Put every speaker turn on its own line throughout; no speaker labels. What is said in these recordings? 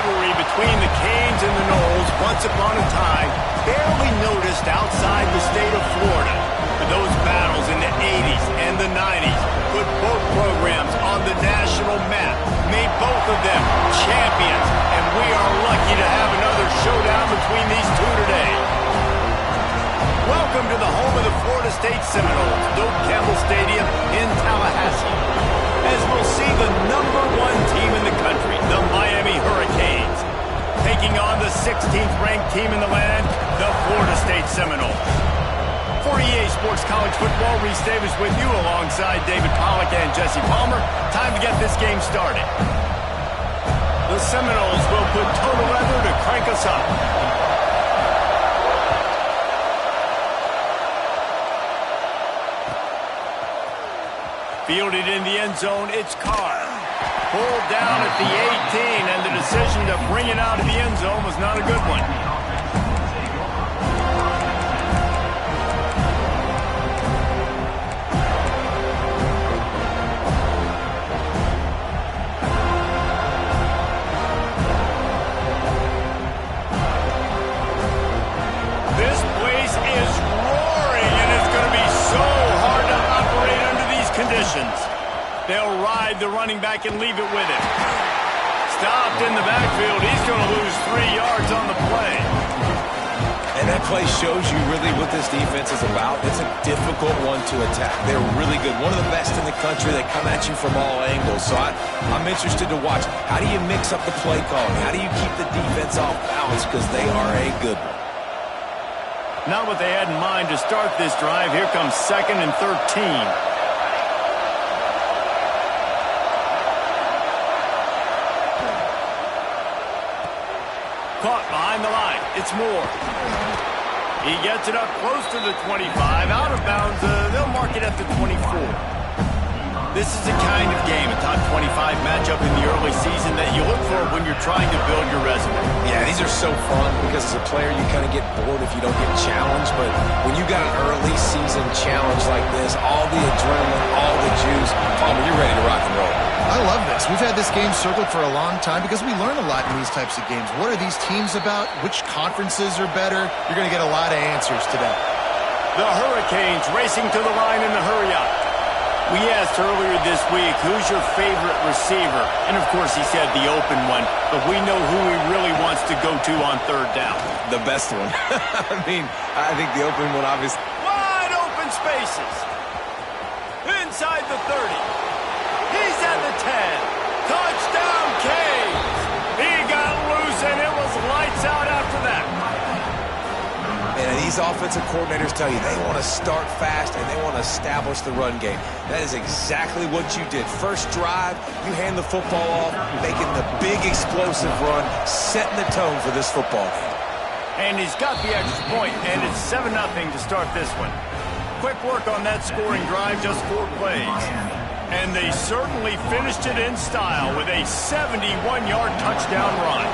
rivalry between the Canes and the Noles, once upon a time, barely noticed outside the state of Florida. But those battles in the 80s and the 90s put both programs on the national map, made both of them champions, and we are lucky to have another showdown between these two today. Welcome to the home of the Florida State Seminoles, Doak Campbell Stadium in Tallahassee, as we'll see the #1 team in the country, the Miami Hurricanes, taking on the 16th ranked team in the land, the Florida State Seminoles. For EA Sports College Football, Reese Davis with you alongside David Pollack and Jesse Palmer. Time to get this game started. The Seminoles will put total weather to crank us up. Fielded in the end zone, it's Carr. Pulled down at the 18, and the decision to bring it out of the end zone was not a good one. This place is roaring, and it's going to be so hard to operate under these conditions. They'll ride the running back and leave it with him. Stopped in the backfield. He's going to lose 3 yards on the play.
And that play shows you really what this defense is about. It's a difficult one to attack. They're really good. One of the best in the country. They come at you from all angles. So I'm interested to watch. How do you mix up the play calling? How do you keep the defense off balance? Because they are a good one.
Not what they had in mind to start this drive. Here comes 2nd and 13. Caught behind the line. It's Moore. He gets it up close to the 25. Out of bounds. They'll mark it at the 24. This is the kind of game, a top 25 matchup in the early season that you look for when you're trying to build your resume.
Yeah, these are so fun because as a player you kind of get bored if you don't get challenged. But when you got an early season challenge like this, all the adrenaline, all the juice, Palmer, you're ready to rock and roll.
I love this. We've had this game circled for a long time because we learn a lot in these types of games. What are these teams about? Which conferences are better? You're going to get a lot of answers today.
The Hurricanes racing to the line in the hurry-up. We asked earlier this week, who's your favorite receiver? And, of course, he said the open one. But we know who he really wants to go to on 3rd down.
The best one. I think the open one, obviously.
Wide open spaces. Inside the 30. He's at the 10. Touchdown, Canes. He got loose, and it was lights out after that.
And these offensive coordinators tell you they want to start fast and they want to establish the run game. That is exactly what you did. First drive, you hand the football off, making the big explosive run, setting the tone for this football game.
And he's got the extra point, and it's 7-0 to start this one. Quick work on that scoring drive, just 4 plays. And they certainly finished it in style with a 71-yard touchdown run.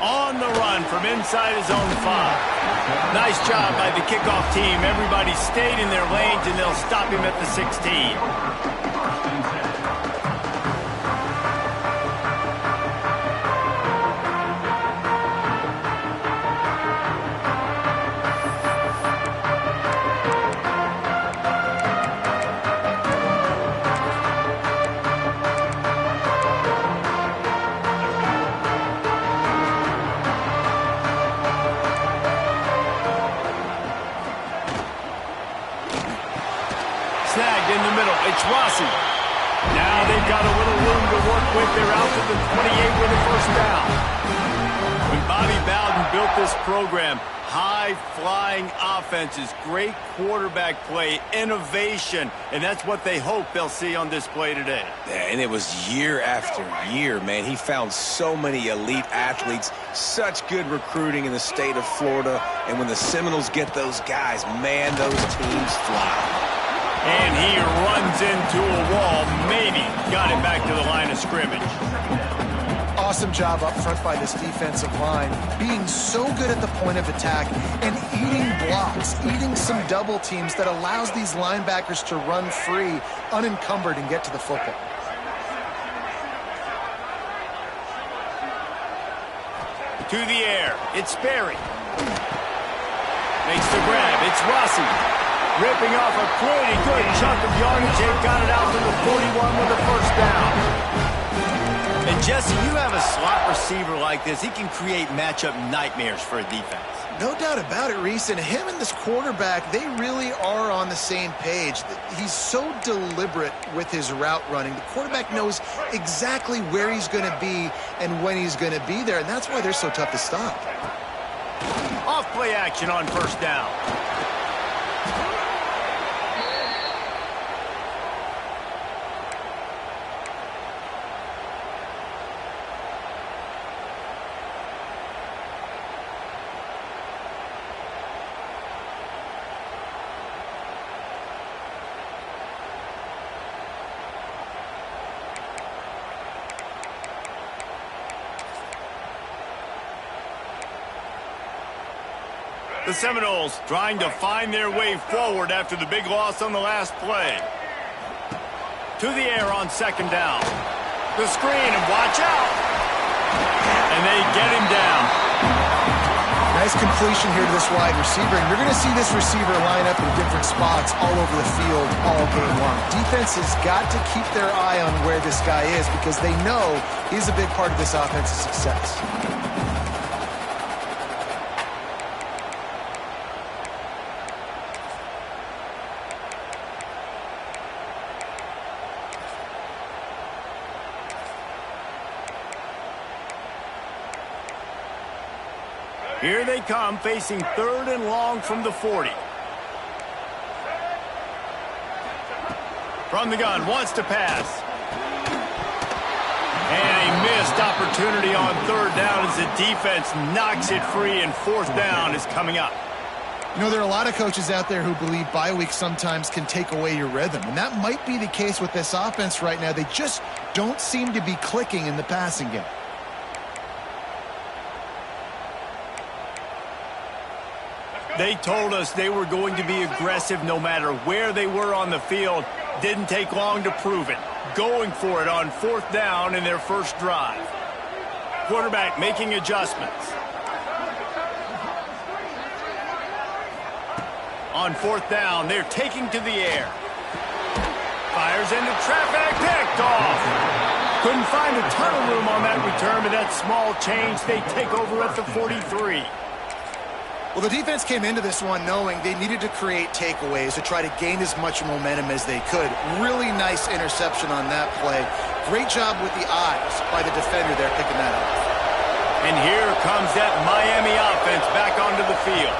On the run from inside his own 5. Nice job by the kickoff team. Everybody stayed in their lanes, and they'll stop him at the 16. Snagged in the middle. It's Rossi. Now they've got a little room to work with. They're out to the 28 with a 1st down. When Bobby Bowden built this program, high-flying offenses, great quarterback play, innovation, and that's what they hope they'll see on display today.
Yeah, and it was year after year, man. He found so many elite athletes, such good recruiting in the state of Florida, and when the Seminoles get those guys, man, those teams fly.
And he runs into a wall, maybe got it back to the line of scrimmage.
Awesome job up front by this defensive line, being so good at the point of attack and eating blocks, eating some double teams that allows these linebackers to run free, unencumbered, and get to the football.
To the air, it's Sperry. Makes the grab, it's Rossi. Ripping off a pretty good chunk of yardage. They've got it out to the 41 with a first down. And Jesse, you have a slot receiver like this, he can create matchup nightmares for a defense.
No doubt about it, Reese. And him and this quarterback, they really are on the same page. He's so deliberate with his route running. The quarterback knows exactly where he's going to be and when he's going to be there, and that's why they're so tough to stop.
Off play action on first down. The Seminoles trying to find their way forward after the big loss on the last play. To the air on second down. The screen, and watch out. And they get him down.
Nice completion here to this wide receiver, and you're going to see this receiver line up in different spots all over the field all game long. Defense has got to keep their eye on where this guy is because they know he's a big part of this offense's success.
Here they come, facing third and long from the 40. From the gun, wants to pass. And a missed opportunity on third down as the defense knocks it free, and fourth down is coming up.
You know, there are a lot of coaches out there who believe bye weeks sometimes can take away your rhythm, and that might be the case with this offense right now. They just don't seem to be clicking in the passing game.
They told us they were going to be aggressive no matter where they were on the field. Didn't take long to prove it. Going for it on fourth down in their first drive. Quarterback making adjustments. On fourth down, they're taking to the air. Fires into traffic, picked off. Couldn't find a ton of room on that return, but that small change, they take over at the 43.
Well, the defense came into this one knowing they needed to create takeaways to try to gain as much momentum as they could. Really nice interception on that play. Great job with the eyes by the defender there picking that up.
And here comes that Miami offense back onto the field.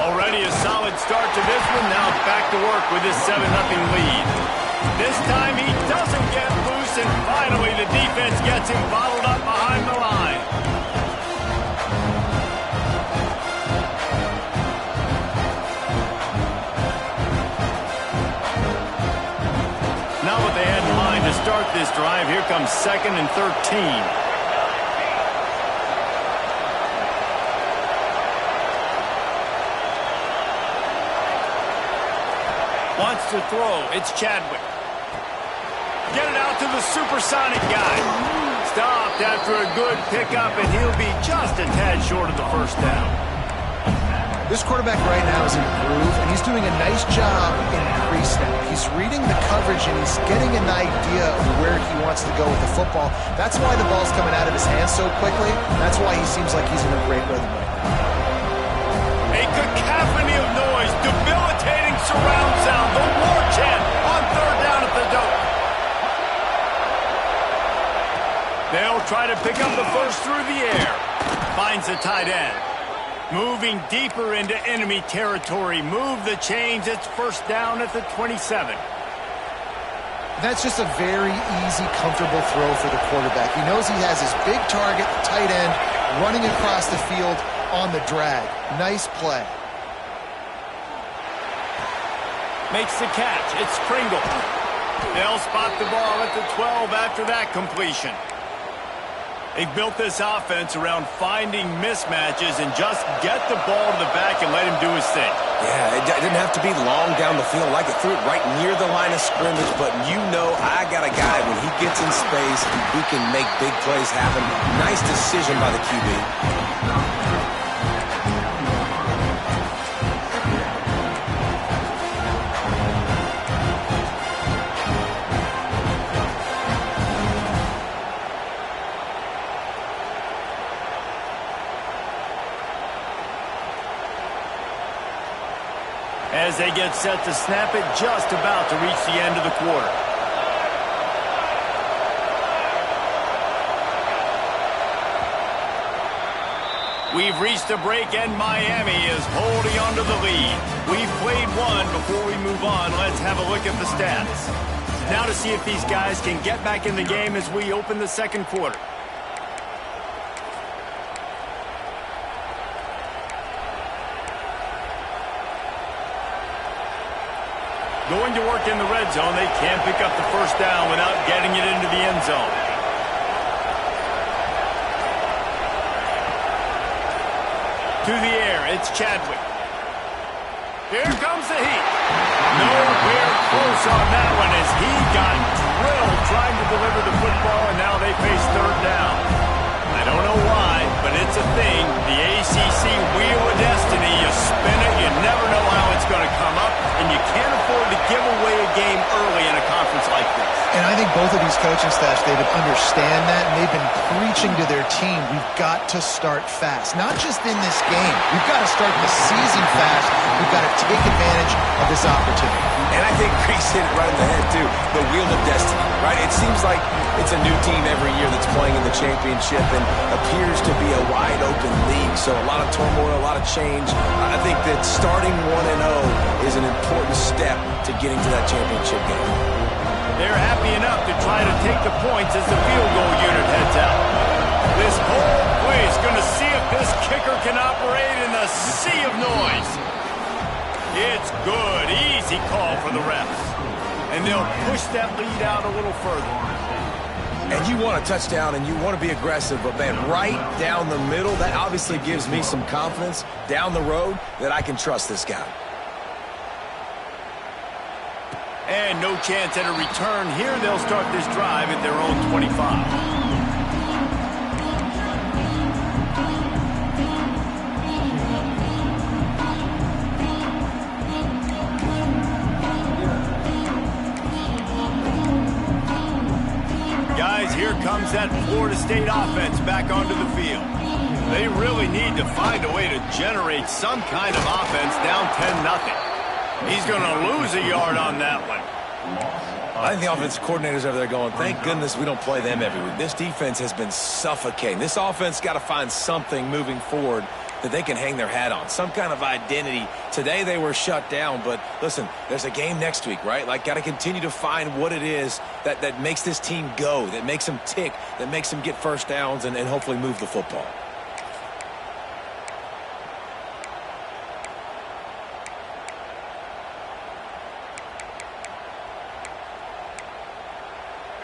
Already a solid start to this one. Now back to work with this 7-0 lead. This time he doesn't get loose, and finally the defense gets him bottled up behind the line. Not what they had in mind to start this drive. Here comes 2nd and 13. Wants to throw. It's Chadwick. Get it out to the supersonic guy. Stopped after a good pickup, and he'll be just a tad short of the first down.
This quarterback right now is in a groove, and he's doing a nice job in pre-snap. He's reading the coverage, and he's getting an idea of where he wants to go with the football. That's why the ball's coming out of his hands so quickly. That's why he seems like he's in a great rhythm right now.
A cacophony of noise, debilitating surround sound, the war chant on third down at the dope. They'll try to pick up the first through the air. Finds the tight end. Moving deeper into enemy territory. Move the chains. It's first down at the 27.
That's just a very easy, comfortable throw for the quarterback. He knows he has his big target, the tight end, running across the field on the drag. Nice play.
Makes the catch. It's Pringle. They'll spot the ball at the 12 after that completion. They've built this offense around finding mismatches and just get the ball to the back and let him do his thing.
Yeah, it didn't have to be long down the field. Like it threw it right near the line of scrimmage, but you know I got a guy, when he gets in space, he can make big plays happen. Nice decision by the QB.
As they get set to snap it, just about to reach the end of the quarter. We've reached a break, and Miami is holding on to the lead. We've played one. Before we move on, let's have a look at the stats. Now to see if these guys can get back in the game as we open the second quarter. Going to work in the red zone, they can't pick up the first down without getting it into the end zone. To the air, it's Chadwick. Here comes the heat. Nowhere close on that one as he got drilled trying to deliver the football, and now they face third down. I don't know why, but it's a thing. The ACC Wheel of Destiny, you spin it, you never know how it's going to come up, and you can't afford to give away a game early in a conference like this.
And I think both of these coaching staffs, David, understand that, and they've been preaching to their team, we've got to start fast. Not just in this game. We've got to start the season fast. We've got to take advantage of this opportunity.
And I think Chris hit it right in the head, too. The Wheel of Destiny, right? It seems like it's a new team every year that's playing in the championship and appears to be a wide-open league. So a lot of turmoil, a lot of change. I think that starting 1-0 is an important step to getting to that championship game.
They're happy enough to try to take the points as the field goal unit heads out. This whole place going to see if this kicker can operate in the sea of noise. It's good. Easy call for the refs. And they'll push that lead out a little further.
And you want a touchdown and you want to be aggressive, but man, right down the middle, that obviously gives me some confidence down the road that I can trust this guy.
And no chance at a return here. They'll start this drive at their own 25. Guys, here comes that Florida State offense back onto the field. They really need to find a way to generate some kind of offense down 10-0. He's going to lose a yard on that one.
I think the offensive coordinators over there going, thank goodness we don't play them every week. This defense has been suffocating. This offense got to find something moving forward that they can hang their hat on, some kind of identity. Today they were shut down, but listen, there's a game next week, right? Like, got to continue to find what it is that makes this team go, that makes them tick, that makes them get first downs and hopefully move the football.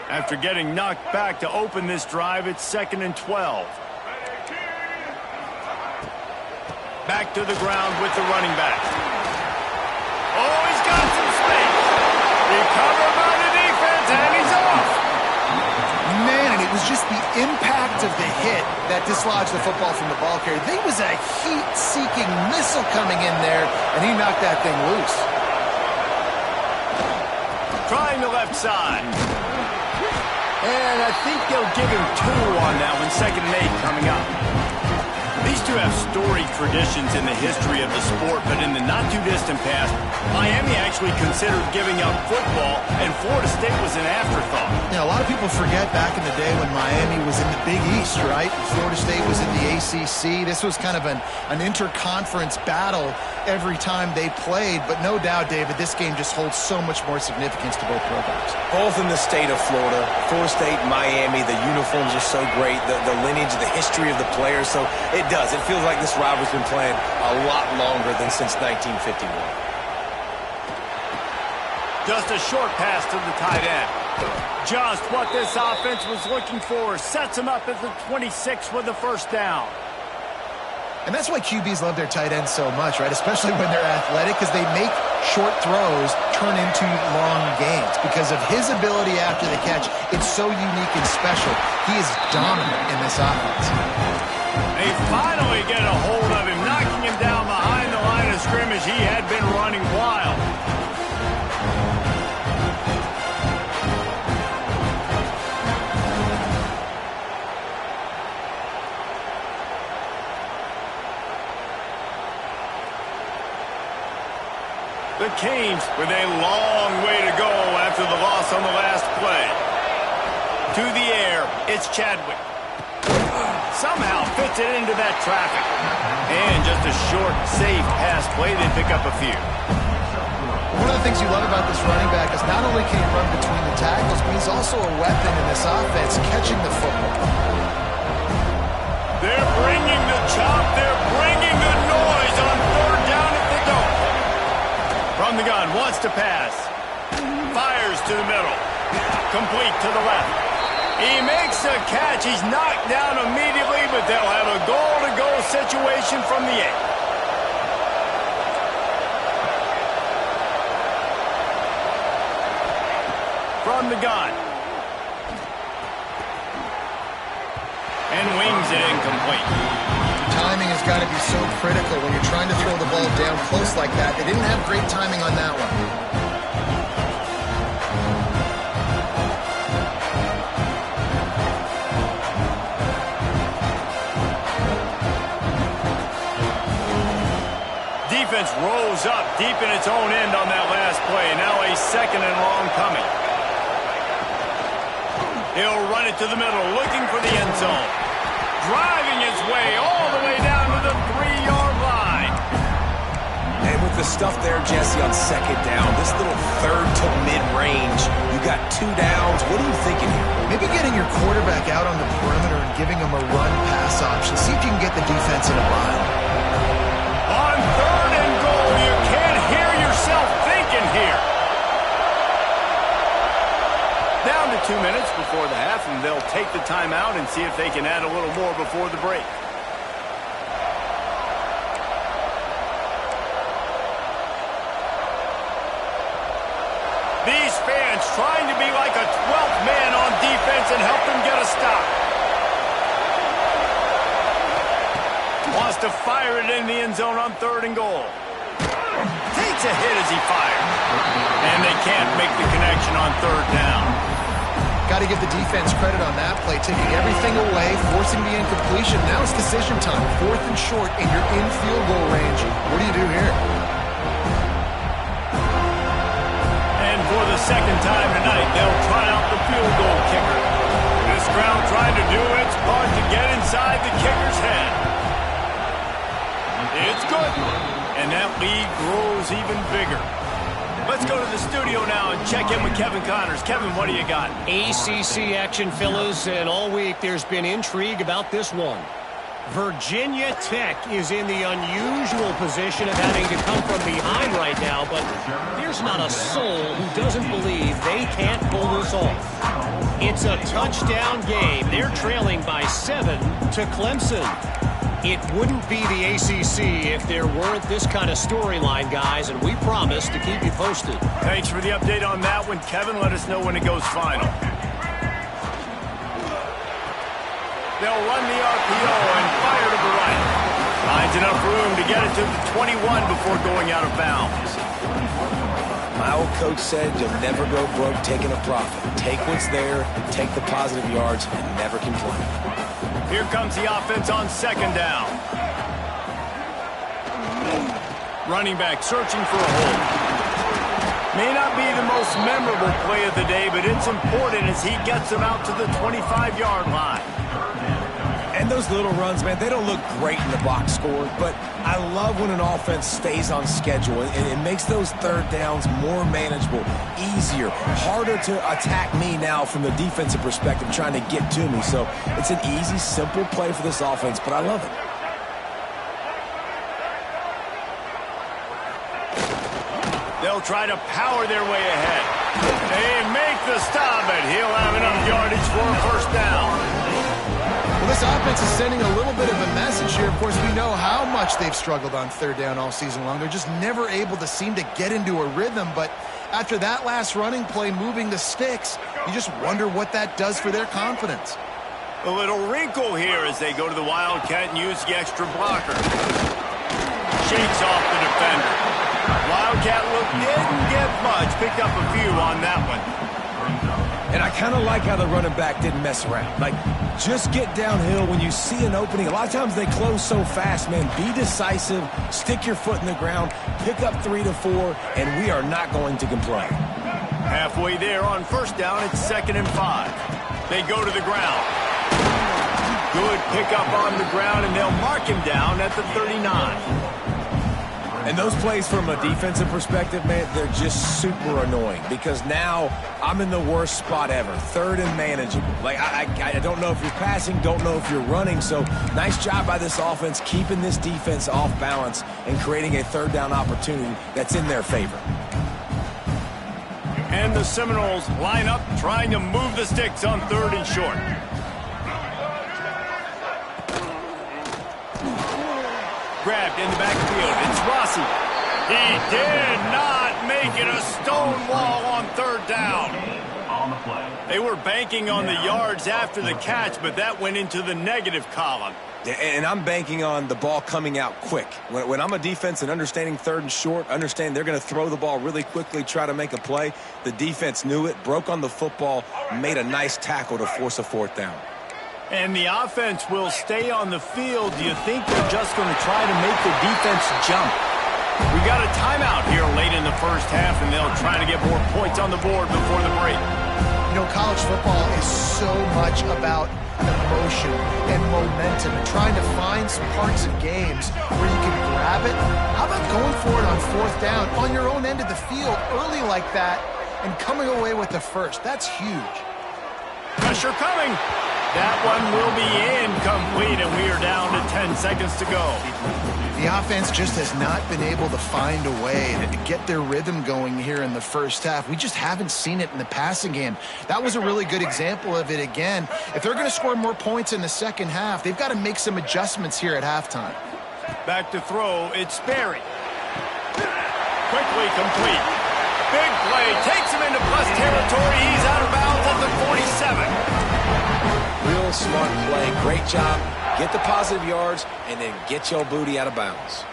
After getting knocked back to open this drive, it's 2nd and 12. Back to the ground with the running back. Oh, he's got some space. Recovered by the defense, and he's off.
Man, and it was just the impact of the hit that dislodged the football from the ball carrier. There was a heat-seeking missile coming in there, and he knocked that thing loose.
Trying the left side. And I think they'll give him 2 on that one. 2nd and 8 coming up. These two have storied traditions in the history of the sport, but in the not-too-distant past, Miami actually considered giving up football, and Florida State was an afterthought.
You know, a lot of people forget back in the day when Miami was in the Big East, right? Florida State was in the ACC. This was kind of an interconference battle every time they played, but no doubt, David, this game just holds so much more significance to both programs.
Both in the state of Florida, Florida State, Miami, the uniforms are so great, the lineage, the history of the players, so it does. It feels like this rivalry's been playing a lot longer than since 1951.
Just a short pass to the tight end. Just what this offense was looking for. Sets him up at the 26 with the first down.
And that's why QBs love their tight ends so much, right? Especially when they're athletic, because they make short throws turn into long gains. Because of his ability after the catch, it's so unique and special. He is dominant in this offense.
They finally get a hold of him, knocking him down behind the line of scrimmage. He had been running wild. The Canes with a long way to go after the loss on the last play. To the air, it's Chadwick. Somehow fits it into that traffic. And just a short, safe pass play, they pick up a few.
One of the things you love about this running back is not only can he run between the tackles, but he's also a weapon in this offense, catching the football.
They're bringing the chop. They're bringing the noise on third down at the Dome. From the gun, wants to pass. Fires to the middle. Complete to the left. He makes a catch. He's knocked down immediately, but they'll have a goal-to-go situation from the 8. From the gun. And wings it incomplete.
Timing has got to be so critical when you're trying to throw the ball down close like that. They didn't have great timing on that one.
Defense rose up deep in its own end on that last play. Now a second and long coming. He'll run it to the middle, looking for the end zone. Driving his way all the way down to the 3-yard line.
And with the stuff there, Jesse, on second down, this little third to mid-range, you got 2 downs. What are you thinking here?
Maybe getting your quarterback out on the perimeter and giving him a run-pass option. See if you can get the defense in a bind.
On third and goal, you can't hear yourself thinking here. Down to 2 minutes before the half, and they'll take the timeout and see if they can add a little more before the break. These fans trying to be like a 12th man on defense and help them get a stop. Wants to fire it in the end zone on third and goal. Takes a hit as he fires. And they can't make the connection on third down.
Got to give the defense credit on that play, taking everything away, forcing the incompletion. Now it's decision time. 4th and short, and you're in field goal range. What do you do here?
And for the second time tonight, they'll try out the field goal kicker. This crowd trying to do its part to get inside the kicker's head. It's good. And that lead grows even bigger. Let's go to the studio now and check in with Kevin Connors. Kevin, what do you got?
ACC action, fellas, and all week there's been intrigue about this one. Virginia Tech is in the unusual position of having to come from behind right now, but there's not a soul who doesn't believe they can't pull this off. It's a touchdown game. They're trailing by 7 to Clemson. It wouldn't be the ACC if there weren't this kind of storyline, guys, and we promise to keep you posted.
Thanks for the update on that one, Kevin. Let us know when it goes final. They'll run the RPO and fire to the right. Finds enough room to get it to the 21 before going out of bounds.
My old coach said you'll never go broke taking a profit. Take what's there, take the positive yards, and never complain.
Here comes the offense on second down. Running back searching for a hole. May not be the most memorable play of the day, but it's important as he gets them out to the 25-yard line.
And those little runs, man, they don't look great in the box score, but I love when an offense stays on schedule, and it makes those third downs more manageable, easier, harder to attack me now from the defensive perspective trying to get to me. So it's an easy, simple play for this offense, but I love it.
They'll try to power their way ahead. They make the stop, and he'll have enough yardage for a first down.
Well, this offense is sending a little bit of a message here. Of course, we know how much they've struggled on third down all season long. They're just never able to seem to get into a rhythm, but after that last running play moving the sticks, you just wonder what that does for their confidence.
A little wrinkle here as they go to the Wildcat and use the extra blocker. Shakes off the defender. Wildcat look didn't get much. Picked up a few on that one.
And I kind of like how the running back didn't mess around. Like, just get downhill when you see an opening. A lot of times they close so fast, man. Be decisive, stick your foot in the ground, pick up 3 to 4, and we are not going to complain.
Halfway there on first down, it's 2nd and 5. They go to the ground. Good pickup on the ground, and they'll mark him down at the 39.
And those plays from a defensive perspective, man, they're just super annoying because now I'm in the worst spot ever. 3rd and manageable. Like, I don't know if you're passing, don't know if you're running. So nice job by this offense keeping this defense off balance and creating a 3rd down opportunity that's in their favor.
And the Seminoles line up trying to move the sticks on 3rd and short. Grabbed in the backfield. It's Rossi. He did not make it a stone wall on 3rd down. They were banking on the yards after the catch, but that went into the negative column.
And I'm banking on the ball coming out quick. When I'm a defense and understanding 3rd and short, understand they're going to throw the ball really quickly, try to make a play. The defense knew it, broke on the football, made a nice tackle to force a 4th down.
And the offense will stay on the field. Do you think they're just going to try to make the defense jump? We got a timeout here late in the first half, and they'll try to get more points on the board before the break.
You know, college football is so much about emotion and momentum and trying to find some parts of games where you can grab it. How about going for it on 4th down on your own end of the field early like that and coming away with the first? That's huge.
Pressure coming. That one will be incomplete, and we are down to 10 seconds to go.
The offense just has not been able to find a way to get their rhythm going here in the first half. We just haven't seen it in the passing game. That was a really good example of it again. If they're going to score more points in the second half, they've got to make some adjustments here at halftime.
Back to throw, it's Sperry. Quickly complete. Big play, takes him into plus territory. He's out of bounds at the 47.
Real smart play. Great job. Get the positive yards and then get your booty out of bounds.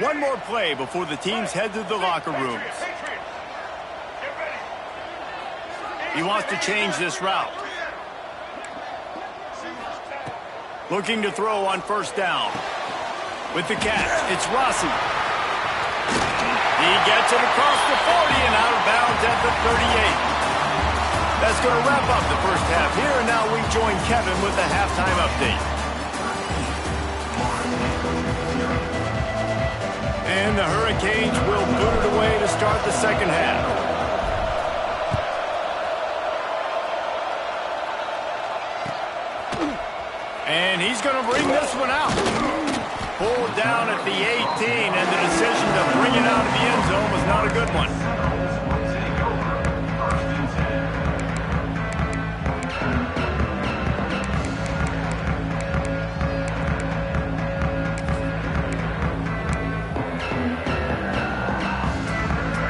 One more play before the teams head to the locker rooms. He wants to change this route. Looking to throw on first down. With the catch, it's Rossi. He gets it across the 40 and out of bounds at the 38. That's going to wrap up the first half here, and now we join Kevin with the halftime update. And the Hurricanes will boot it away to start the second half. And he's going to bring this one out. Pulled down at the 18, and the decision to bring it out of the end zone was not a good one.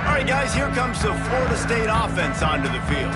All right, guys, here comes the Florida State offense onto the field.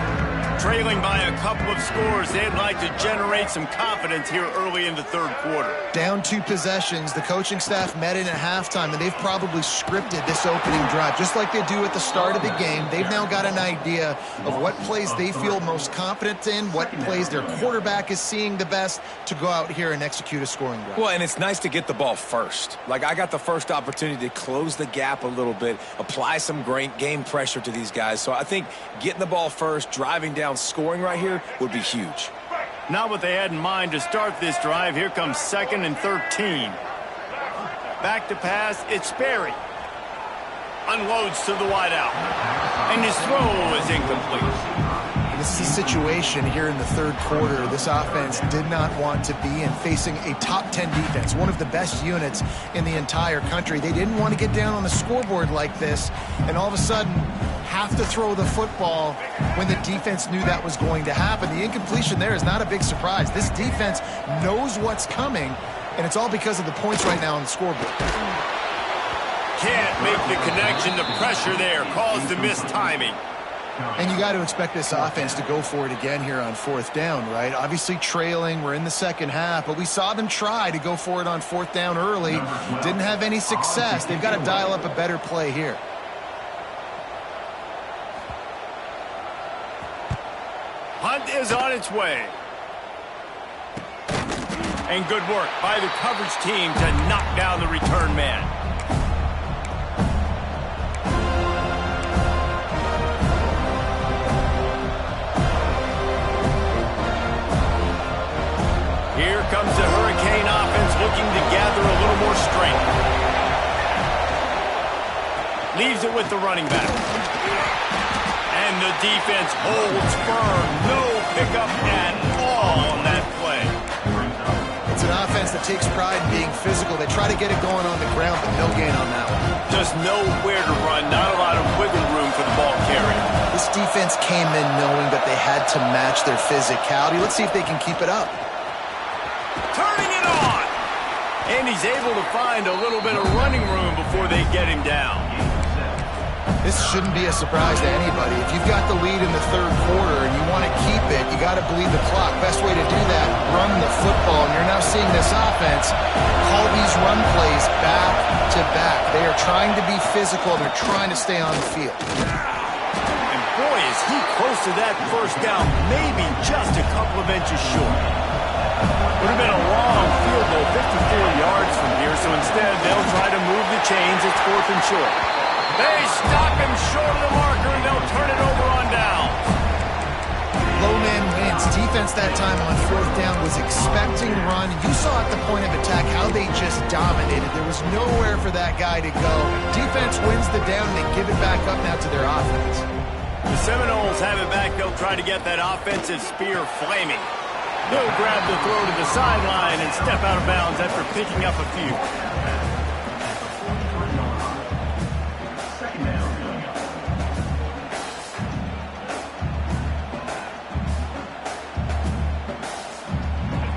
Trailing by a couple of scores, they'd like to generate some confidence here early in the third quarter.
Down 2 possessions, the coaching staff met in at halftime, and they've probably scripted this opening drive. Just like they do at the start of the game, they've now got an idea of what plays they feel most confident in, what plays their quarterback is seeing the best to go out here and execute a scoring drive.
Well, and it's nice to get the ball first. Like, I got the first opportunity to close the gap a little bit, apply some great game pressure to these guys. So I think getting the ball first, driving down, scoring right here would be huge.
Not what they had in mind to start this drive. Here comes 2nd and 13. Back to pass, it's Sperry. Unloads to the wideout. And his throw is incomplete.
This is a situation here in the third quarter this offense did not want to be in, facing a top 10 defense, one of the best units in the entire country. They didn't want to get down on the scoreboard like this and all of a sudden have to throw the football when the defense knew that was going to happen. The incompletion there is not a big surprise. This defense knows what's coming, and it's all because of the points right now on the scoreboard.
Can't make the connection. The pressure there caused the missed timing.
And you got to expect this offense to go for it again here on fourth down, right? Obviously trailing, we're in the second half, but we saw them try to go for it on fourth down early. Didn't have any success. They've got to dial up a better play here.
Hunt is on its way. And good work by the coverage team to knock down the return man. Here comes the Hurricane offense looking to gather a little more strength. Leaves it with the running back. And the defense holds firm. No pickup at all on that play.
It's an offense that takes pride in being physical. They try to get it going on the ground, but no gain on that one.
Just nowhere to run. Not a lot of wiggle room for the ball carrier.
This defense came in knowing that they had to match their physicality. Let's see if they can keep it up.
Turning it on. And he's able to find a little bit of running room before they get him down.
This shouldn't be a surprise to anybody. If you've got the lead in the third quarter and you want to keep it, you got to bleed the clock. Best way to do that, run the football. And you're now seeing this offense call these run plays back to back. They are trying to be physical. They're trying to stay on the field.
And boy, is he close to that first down, maybe just a couple of inches short. Would have been a long field goal, 54 yards from here, so instead they'll try to move the chains. It's 4th and short. They stop him short of the marker, and they'll turn it over on down.
Low man wins. Defense that time on fourth down was expecting run. You saw at the point of attack how they just dominated. There was nowhere for that guy to go. Defense wins the down, and they give it back up now to their offense.
The Seminoles have it back. They'll try to get that offensive spear flaming. He'll grab the throw to the sideline and step out of bounds after picking up a few.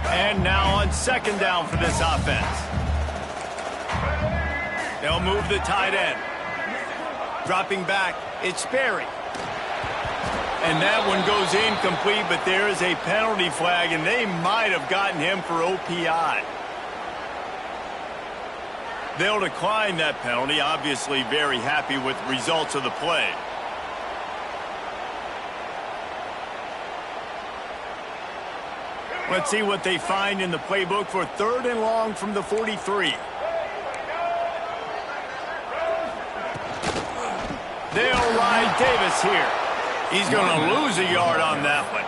And now on second down for this offense. They'll move the tight end. Dropping back, it's Sperry. And that one goes incomplete, but there is a penalty flag, and they might have gotten him for OPI. They'll decline that penalty, obviously very happy with the results of the play. Let's see what they find in the playbook for 3rd and long from the 43. They'll ride Davis here. He's going to lose a yard on that one.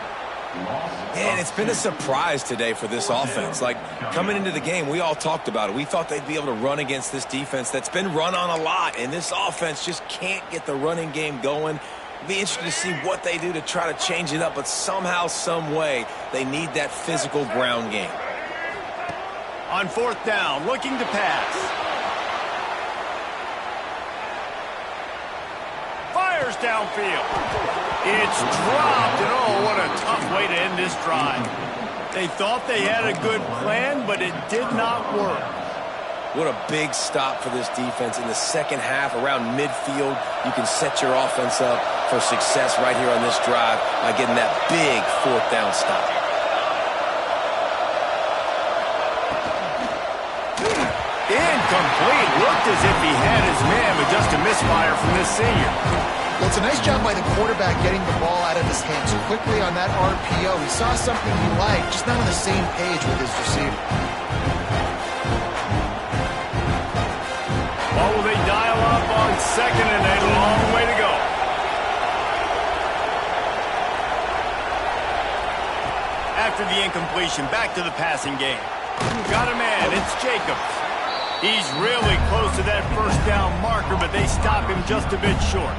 And it's been a surprise today for this offense. Like, coming into the game, we all talked about it. We thought they'd be able to run against this defense that's been run on a lot, and this offense just can't get the running game going. Be interested to see what they do to try to change it up, but somehow, some way, they need that physical ground game.
On 4th down, looking to pass. Fires downfield. It's dropped, and oh, what a tough way to end this drive. They thought they had a good plan, but it did not work.
What a big stop for this defense in the second half around midfield. You can set your offense up for success right here on this drive by getting that big 4th down stop.
Incomplete. Looked as if he had his man, but just a misfire from this senior.
Well, it's a nice job by the quarterback getting the ball out of his hands quickly on that RPO. He saw something he liked, just not on the same page with his receiver.
Well, will they dial up on second, and a long way to go. After the incompletion, back to the passing game. Got a man, it's Jacobs. He's really close to that first down marker, but they stop him just a bit short.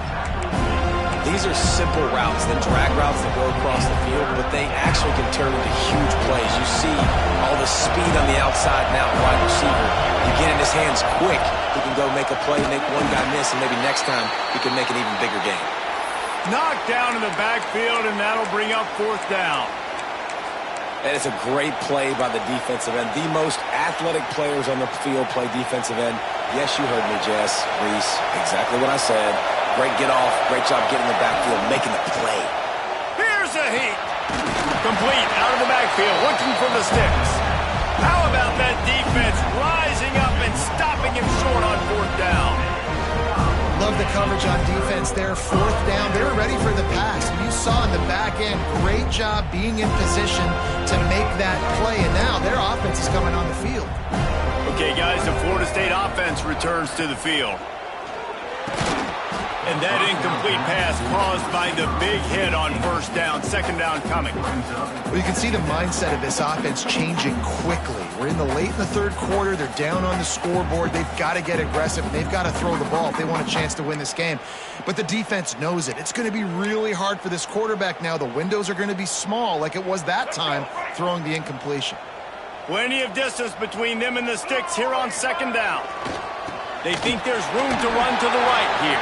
He these are simple routes, the drag routes that go across the field, but they actually can turn into huge plays. You see all the speed on the outside now, wide receiver. You get in his hands quick, he can go make a play, make one guy miss, and maybe next time he can make an even bigger game.
Knocked down in the backfield, and that'll bring up 4th down.
And it's a great play by the defensive end. The most athletic players on the field play defensive end. Yes, you heard me, Jess, Reese. Exactly what I said. Great get off. Great job getting the backfield, making the play.
Here's a heat. Complete out of the backfield, looking for the sticks. How about that defense rising up and stopping him short on 4th down?
Love the coverage on defense there. 4th down. They were ready for the pass. You saw in the back end, great job being in position to make that play. And now their offense is coming on the field.
Okay, guys, the Florida State offense returns to the field. And that incomplete pass caused by the big hit on 1st down, 2nd down coming.
Well, you can see the mindset of this offense changing quickly. We're in the late in the 3rd quarter. They're down on the scoreboard. They've got to get aggressive, and they've got to throw the ball if they want a chance to win this game. But the defense knows it. It's going to be really hard for this quarterback now. The windows are going to be small like it was that time throwing the incompletion.
Plenty of distance between them and the sticks here on 2nd down. They think there's room to run to the right here.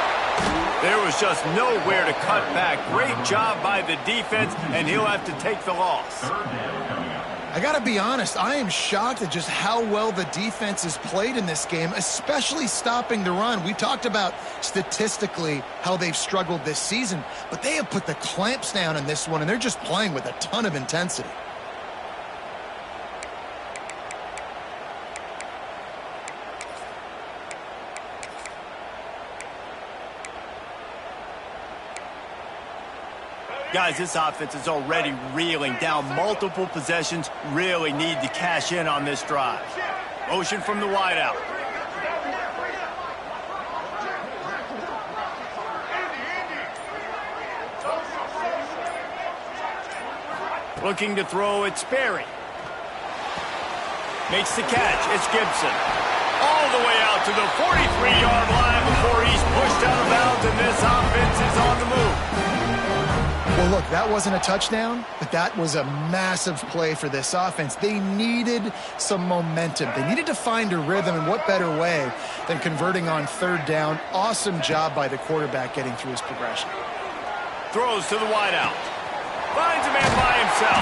There was just nowhere to cut back. Great job by the defense, and he'll have to take the loss.
I got to be honest, I am shocked at just how well the defense has played in this game, especially stopping the run. We talked about statistically how they've struggled this season, but they have put the clamps down in this one, and they're just playing with a ton of intensity.
Guys, this offense is already reeling down multiple possessions. Really need to cash in on this drive. Motion from the wideout. Looking to throw, it's Sperry. Makes the catch, it's Gibson. All the way out to the 43-yard line before he's pushed out of bounds, and this offense is on the move.
Well, look, that wasn't a touchdown, but that was a massive play for this offense. They needed some momentum. They needed to find a rhythm, and what better way than converting on 3rd down. Awesome job by the quarterback getting through his progression.
Throws to the wideout. Finds a man by himself.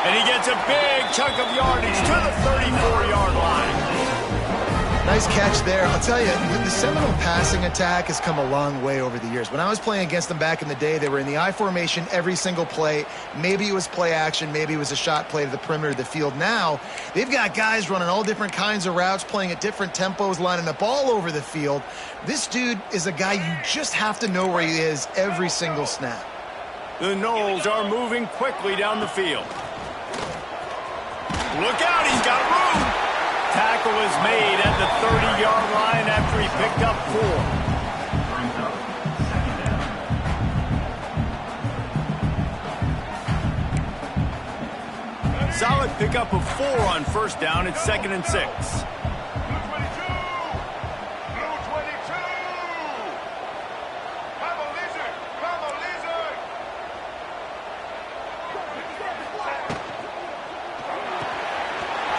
And he gets a big chunk of yardage to the 34-yard line.
Nice catch there. I'll tell you, the Seminole passing attack has come a long way over the years. When I was playing against them back in the day, they were in the I formation every single play. Maybe it was play action. Maybe it was a shot play to the perimeter of the field. Now, they've got guys running all different kinds of routes, playing at different tempos, lining up all over the field. This dude is a guy you just have to know where he is every single snap.
The Noles are moving quickly down the field. Look out, he's got room. Tackle is made at the 30-yard line after he picked up 4. Solid pickup of 4 on 1st down. It's 2nd and 6.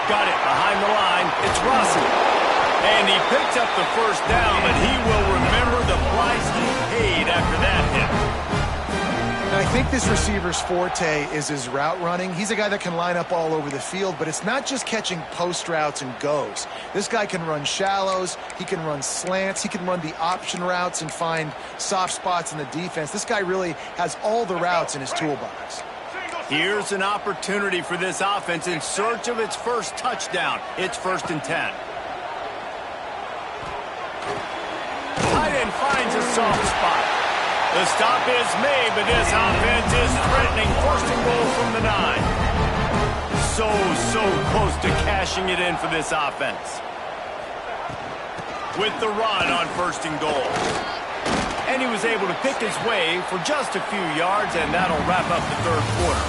Got it behind the line. It's Rossi. And he picks up the 1st down, but he will remember the price he paid after that hit.
And I think this receiver's forte is his route running. He's a guy that can line up all over the field, but it's not just catching post routes and goes. This guy can run shallows. He can run slants. He can run the option routes and find soft spots in the defense. This guy really has all the routes in his toolbox.
Here's an opportunity for this offense in search of its first touchdown. It's 1st and 10. Tight end finds a soft spot. The stop is made, but this offense is threatening 1st and goal from the 9. So close to cashing it in for this offense. With the run on 1st and goal. And he was able to pick his way for just a few yards, and that'll wrap up the 3rd quarter.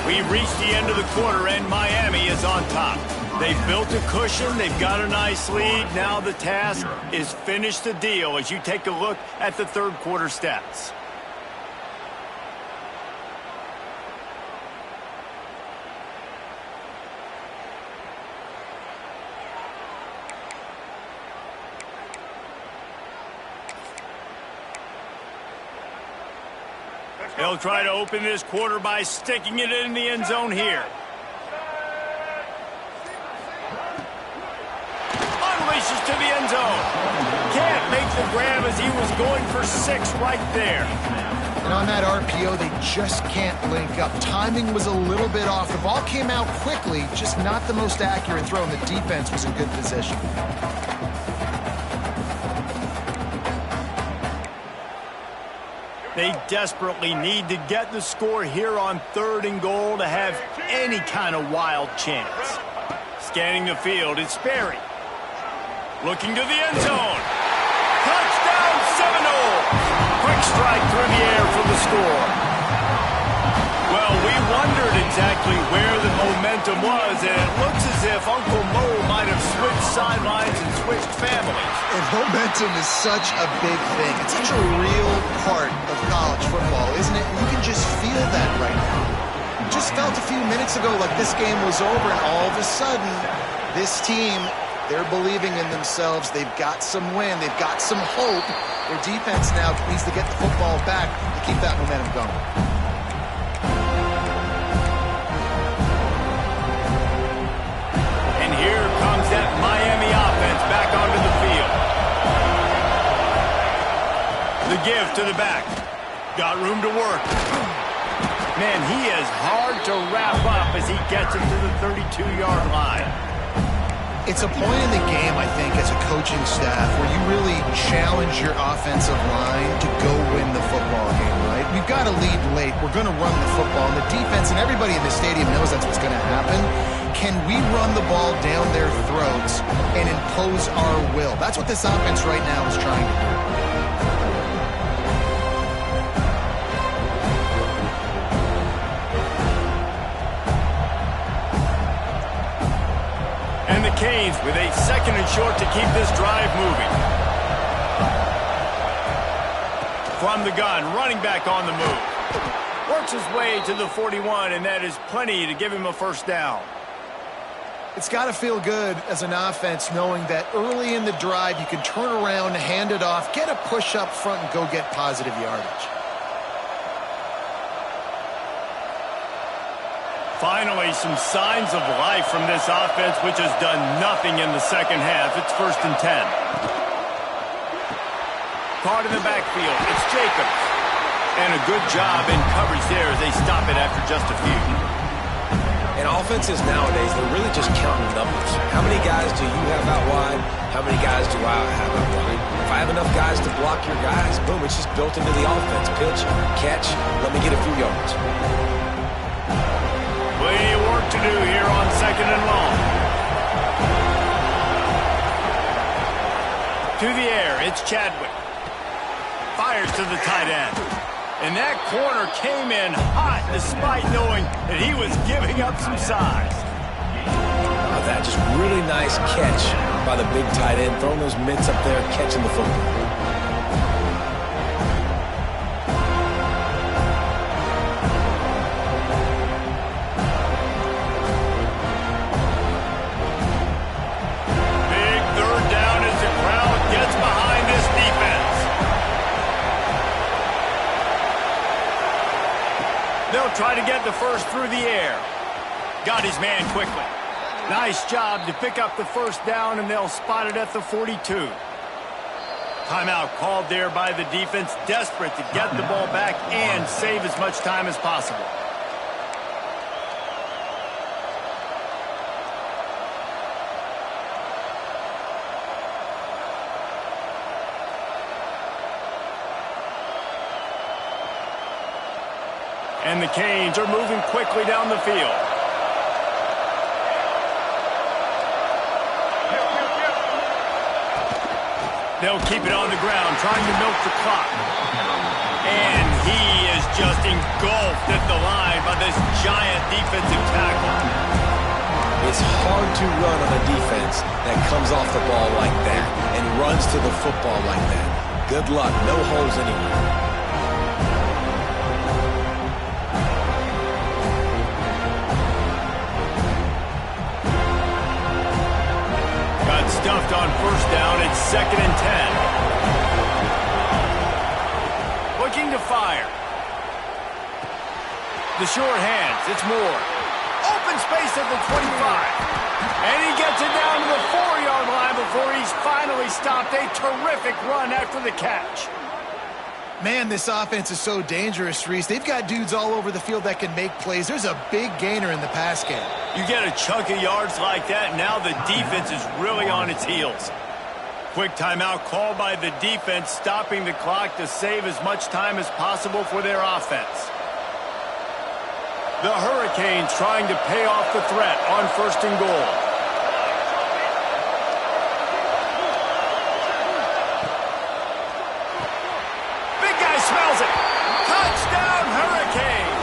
We've reached the end of the quarter, and Miami is on top. They've built a cushion. They've got a nice lead. Now the task is finish the deal as you take a look at the 3rd quarter stats. They'll try to open this quarter by sticking it in the end zone here. Unleashes to the end zone. Can't make the grab as he was going for 6 right there.
And on that RPO, they just can't link up. Timing was a little bit off. The ball came out quickly, just not the most accurate throw, and the defense was in good position.
They desperately need to get the score here on 3rd and goal to have any kind of wild chance. Scanning the field, it's Sperry. Looking to the end zone. Touchdown Seminoles! Quick strike through the air for the score. Well, we wondered exactly where the momentum was, and it looks as if Uncle Mo might have switched sidelines and switched families.
And momentum is such a big thing. It's such a real part of college football, isn't it? You can just feel that right now. Just felt a few minutes ago like this game was over, and all of a sudden, this team, they're believing in themselves. They've got some wind. They've got some hope. Their defense now needs to get the football back to keep that momentum going.
And here comes that Miami offense back onto the field. The give to the back. Got room to work. Man, he is hard to wrap up as he gets it to the 32-yard line.
It's a point in the game, I think, as a coaching staff where you really challenge your offensive line to go win the football game, right? We've got to lead late. We're going to run the football. And the defense and everybody in the stadium knows that's what's going to happen. Can we run the ball down their throats and impose our will? That's what this offense right now is trying to do.
And the Canes with a 2nd and short to keep this drive moving. From the gun, running back on the move. Works his way to the 41, and that is plenty to give him a 1st down.
It's got to feel good as an offense knowing that early in the drive you can turn around, hand it off, get a push up front, and go get positive yardage.
Finally, some signs of life from this offense, which has done nothing in the 2nd half. It's 1st and 10. Caught in the backfield. It's Jacobs. And a good job in coverage there as they stop it after just a few.
And offenses nowadays, they're really just counting numbers. How many guys do you have out wide? How many guys do I have out wide? If I have enough guys to block your guys, boom, it's just built into the offense. Pitch, catch, let me get a few yards.
Plenty of work to do here on 2nd and long. To the air, it's Chadwick. Fires to the tight end. And that corner came in hot despite knowing that he was giving up some size.
That just really nice catch by the big tight end, throwing those mitts up there, catching the football.
Try to get the 1st through the air. Got his man quickly. Nice job to pick up the 1st down, and they'll spot it at the 42. Timeout called there by the defense, desperate to get the ball back and save as much time as possible. And the Canes are moving quickly down the field. They'll keep it on the ground, trying to milk the clock. And he is just engulfed at the line by this giant defensive tackle.
It's hard to run on a defense that comes off the ball like that and runs to the football like that. Good luck. No holes anywhere.
Stuffed on 1st down. It's 2nd and 10. Looking to fire. The short hands, it's Moore. Open space at the 25. And he gets it down to the 4-yard line before he's finally stopped. A terrific run after the catch.
Man, this offense is so dangerous, Reese. They've got dudes all over the field that can make plays. There's a big gainer in the pass game.
You get a chunk of yards like that, now the defense is really on its heels. Quick timeout called by the defense, stopping the clock to save as much time as possible for their offense. The Hurricanes trying to pay off the threat on 1st and goal. Big guy smells it. Touchdown, Hurricanes.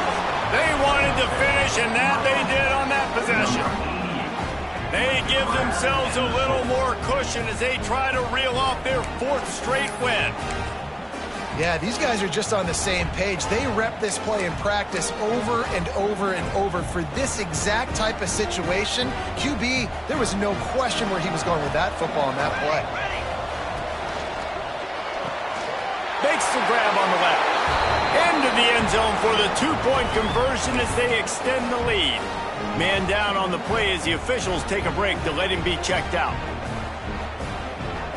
They wanted to finish, and that they did on that possession. They give themselves a little more cushion as they try to reel off their 4th straight win.
Yeah, these guys are just on the same page. They rep this play in practice over and over and over for this exact type of situation. QB, there was no question where he was going with that football on that play.
Makes the grab on the left. Into the end zone for the 2-point conversion as they extend the lead. Man down on the play as the officials take a break to let him be checked out.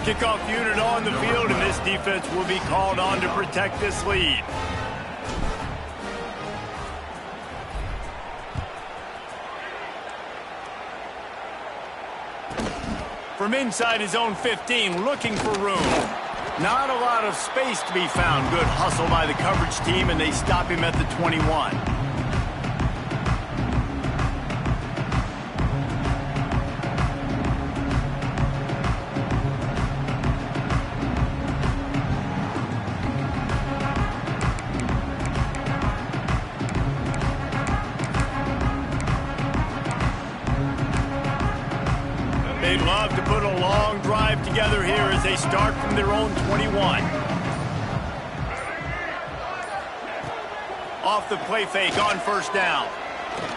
Kickoff unit on the field, and this defense will be called on to protect this lead. From inside his own 15, looking for room. Not a lot of space to be found. Good hustle by the coverage team, and they stop him at the 21. They'd love to put a long drive together here as they start from their own 21. Off the play fake on 1st down.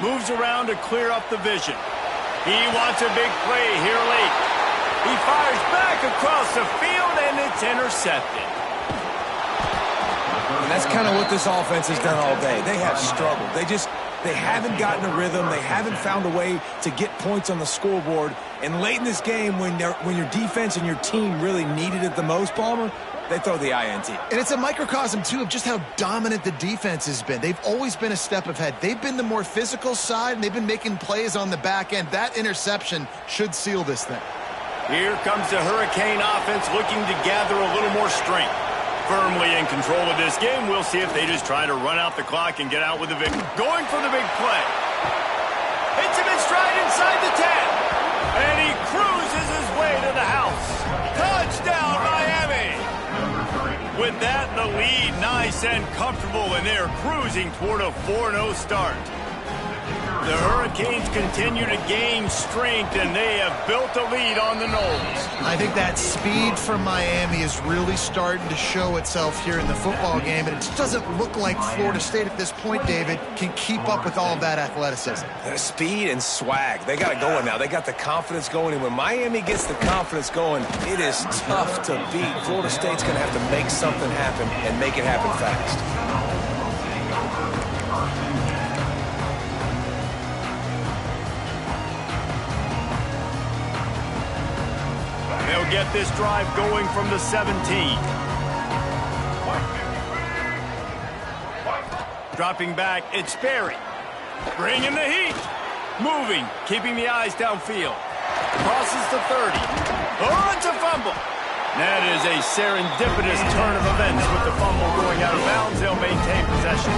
Moves around to clear up the vision. He wants a big play here late. He fires back across the field, and it's intercepted.
And that's kind of what this offense has done all day. They have struggled. They haven't gotten a rhythm. They haven't found a way to get points on the scoreboard. And late in this game, when your defense and your team really needed it the most, Palmer, they throw the INT.
And it's a microcosm, too, of just how dominant the defense has been. They've always been a step ahead. They've been the more physical side, and they've been making plays on the back end. That interception should seal this thing.
Here comes the Hurricane offense looking to gather a little more strength. Firmly in control of this game. We'll see if they just try to run out the clock and get out with the victory. Going for the big play. Hits him in stride inside the 10. And he cruises his way to the house. Touchdown, Miami. With that, the lead nice and comfortable, and they're cruising toward a 4-0 start. The Hurricanes continue to gain strength, and they have built a lead on the Knolls.
I think that speed from Miami is really starting to show itself here in the football game, and it just doesn't look like Florida State at this point, David, can keep up with all of that athleticism.
Speed and swag. They got it going now. They got the confidence going, and when Miami gets the confidence going, it is tough to beat. Florida State's going to have to make something happen and make it happen fast.
They'll get this drive going from the 17. Dropping back, it's Sperry. Bringing the heat. Moving, keeping the eyes downfield. Crosses the 30. Oh, it's a fumble. That is a serendipitous turn of events with the fumble going out of bounds. They'll maintain possession.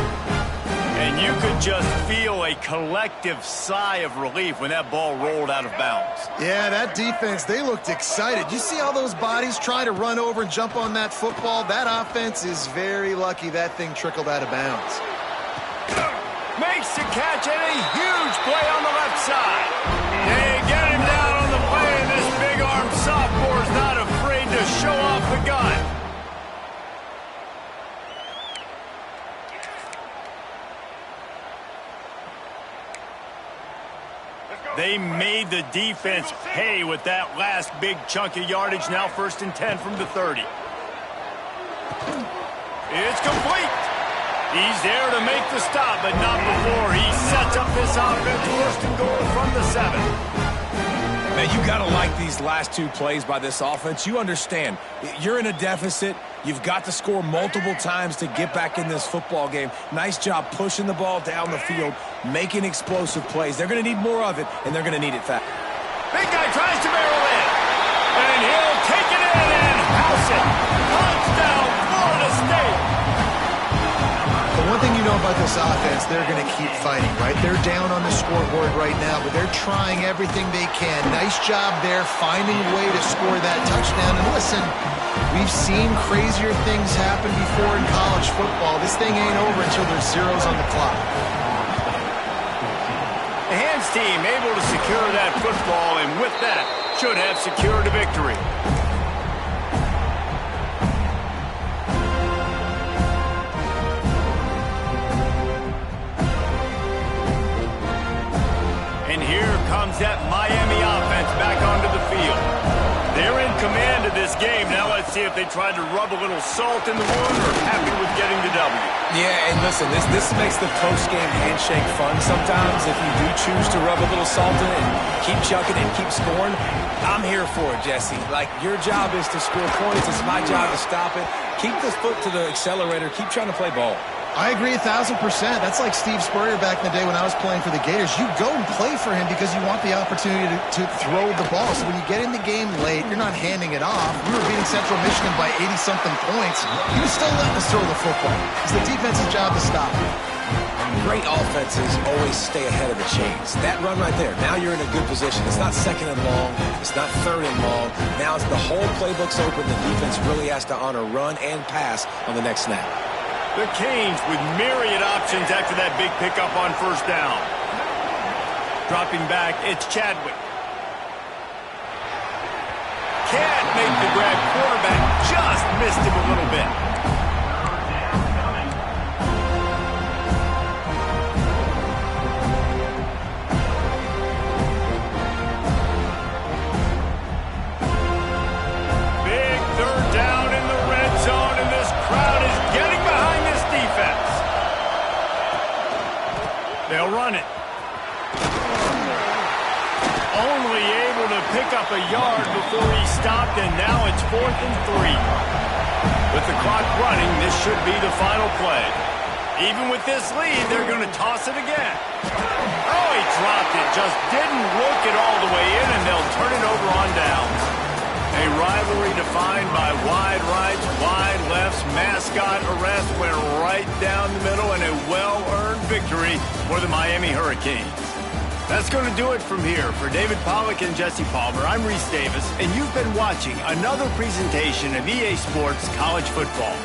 And you could just feel a collective sigh of relief when that ball rolled out of bounds.
Yeah, that defense, they looked excited. You see all those bodies try to run over and jump on that football? That offense is very lucky that thing trickled out of bounds.
Makes the catch and a huge play on the left side. They get him down on the play, and this big-armed sophomore is not afraid to show off the gun. They made the defense pay with that last big chunk of yardage. Now 1st and 10 from the 30. It's complete. He's there to make the stop, but not before he sets up this offense. First and goal from the 7.
Man, you got to like these last 2 plays by this offense. You understand, you're in a deficit. You've got to score multiple times to get back in this football game. Nice job pushing the ball down the field, making explosive plays. They're going to need more of it, and they're going to need it fast.
Big guy tries to barrel in, and he'll take it in and house it. Touchdown, Florida State.
The one thing you know about this offense, they're going to keep fighting, right? They're down on the scoreboard right now, but they're trying everything they can. Nice job there, finding a way to score that touchdown. And listen, we've seen crazier things happen before in college football. This thing ain't over until there's zeros on the clock.
The hands team able to secure that football, and with that, should have secured a victory. And here comes that Miami offense back onto the field. They're in command of this game. Now let's see if they tried to rub a little salt in the wound or happy with getting the W.
Yeah, and listen, this makes the post-game handshake fun sometimes. If you do choose to rub a little salt in it and keep chucking and keep scoring, I'm here for it, Jesse. Like, your job is to score points. It's my job to stop it. Keep the foot to the accelerator. Keep trying to play ball.
I agree 1,000%. That's like Steve Spurrier back in the day when I was playing for the Gators. You go and play for him because you want the opportunity to throw the ball. So when you get in the game late, you're not handing it off. We were beating Central Michigan by 80-something points. He was still letting us throw the football. It's the defense's job to stop it.
Great offenses always stay ahead of the chains. That run right there, now you're in a good position. It's not 2nd and long. It's not 3rd and long. Now it's the whole playbook's open. The defense really has to honor run and pass on the next snap.
The Canes with myriad options after that big pickup on 1st down. Dropping back, it's Chadwick. Can't make the grab. Quarterback just missed him a little bit. Big 3rd down in the red zone, and this crowd is getting behind this defense. They'll run it. Only able to pick up a yard before he stopped, and now it's 4th and 3. With the clock running, this should be the final play. Even with this lead, they're going to toss it again. Oh, he dropped it. Just didn't look it all the way in, and they'll turn it over on downs. A rivalry defined by wide rights, wide lefts, mascot arrest went right down the middle, and a well-earned victory for the Miami Hurricanes. That's going to do it from here. For David Pollack and Jesse Palmer, I'm Reese Davis, and you've been watching another presentation of EA Sports College Football.